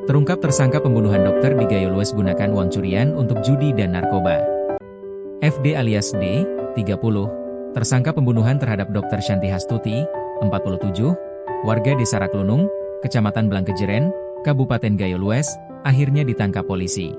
Terungkap tersangka pembunuhan dokter di Gayo Lues gunakan uang curian untuk judi dan narkoba. FD alias D, 30, tersangka pembunuhan terhadap Dr. Shanti Hastuti, 47, warga Desa Raklunung, Kecamatan Blangkejeren, Kabupaten Gayo Lues, akhirnya ditangkap polisi.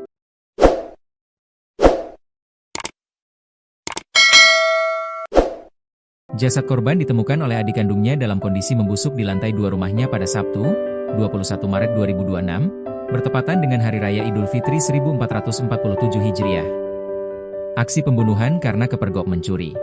Jasad korban ditemukan oleh adik kandungnya dalam kondisi membusuk di lantai 2 rumahnya pada Sabtu, 21 Maret 2026, bertepatan dengan Hari Raya Idul Fitri 1447 Hijriah. Aksi pembunuhan karena kepergok mencuri.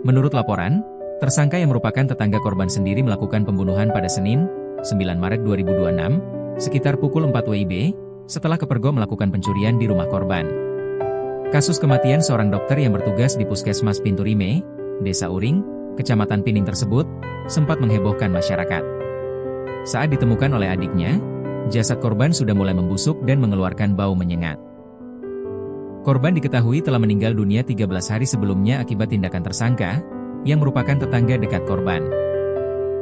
Menurut laporan, tersangka yang merupakan tetangga korban sendiri melakukan pembunuhan pada Senin, 9 Maret 2026, sekitar pukul 4 WIB, setelah kepergok melakukan pencurian di rumah korban. Kasus kematian seorang dokter yang bertugas di Puskesmas Pinturime, Desa Uring, Kecamatan Pining tersebut, sempat menghebohkan masyarakat. Saat ditemukan oleh adiknya, jasad korban sudah mulai membusuk dan mengeluarkan bau menyengat. Korban diketahui telah meninggal dunia 13 hari sebelumnya akibat tindakan tersangka, yang merupakan tetangga dekat korban.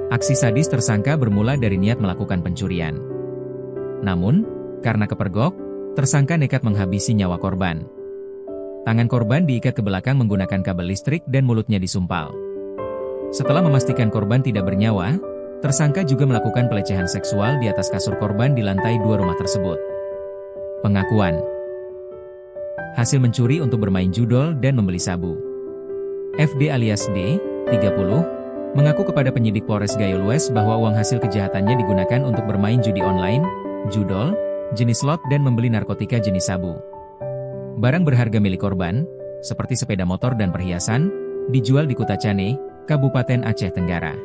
Aksi sadis tersangka bermula dari niat melakukan pencurian. Namun, karena kepergok, tersangka nekat menghabisi nyawa korban. Tangan korban diikat ke belakang menggunakan kabel listrik dan mulutnya disumpal. Setelah memastikan korban tidak bernyawa, tersangka juga melakukan pelecehan seksual di atas kasur korban di lantai 2 rumah tersebut. Pengakuan hasil mencuri untuk bermain judol dan membeli sabu. FD alias D, 30, mengaku kepada penyidik Polres Gayo Lues bahwa uang hasil kejahatannya digunakan untuk bermain judi online, judol, jenis slot dan membeli narkotika jenis sabu. Barang berharga milik korban, seperti sepeda motor dan perhiasan, dijual di Kutacane, Kabupaten Aceh Tenggara.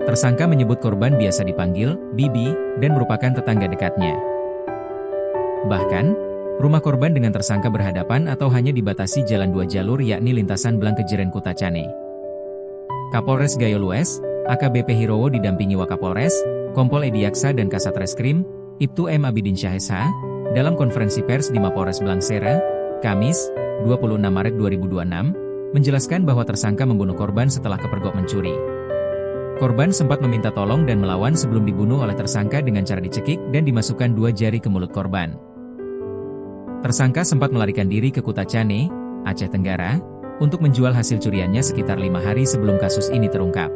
Tersangka menyebut korban biasa dipanggil Bibi dan merupakan tetangga dekatnya. Bahkan, rumah korban dengan tersangka berhadapan atau hanya dibatasi jalan 2 jalur yakni lintasan Blangkejeren Kutacane. Kapolres Gayo Lues, AKBP Hirowo didampingi Wakapolres, Kompol Edi Yaksa dan Kasat Reskrim, Ibtu M. Abidin Syahesa, dalam konferensi pers di Mapolres Blangsera, Kamis, 26 Maret 2026, menjelaskan bahwa tersangka membunuh korban setelah kepergok mencuri. Korban sempat meminta tolong dan melawan sebelum dibunuh oleh tersangka dengan cara dicekik dan dimasukkan 2 jari ke mulut korban. Tersangka sempat melarikan diri ke Kutacane, Aceh Tenggara, untuk menjual hasil curiannya sekitar 5 hari sebelum kasus ini terungkap.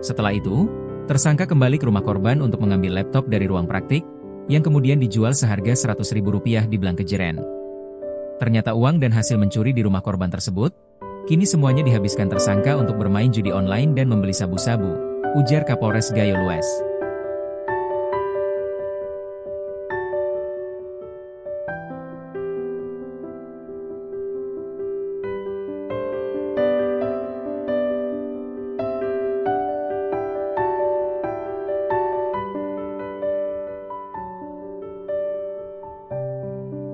Setelah itu, tersangka kembali ke rumah korban untuk mengambil laptop dari ruang praktik, yang kemudian dijual seharga Rp100.000 di Blangkejeren. Ternyata uang dan hasil mencuri di rumah korban tersebut, kini semuanya dihabiskan tersangka untuk bermain judi online dan membeli sabu-sabu, ujar Kapolres Gayo Lues.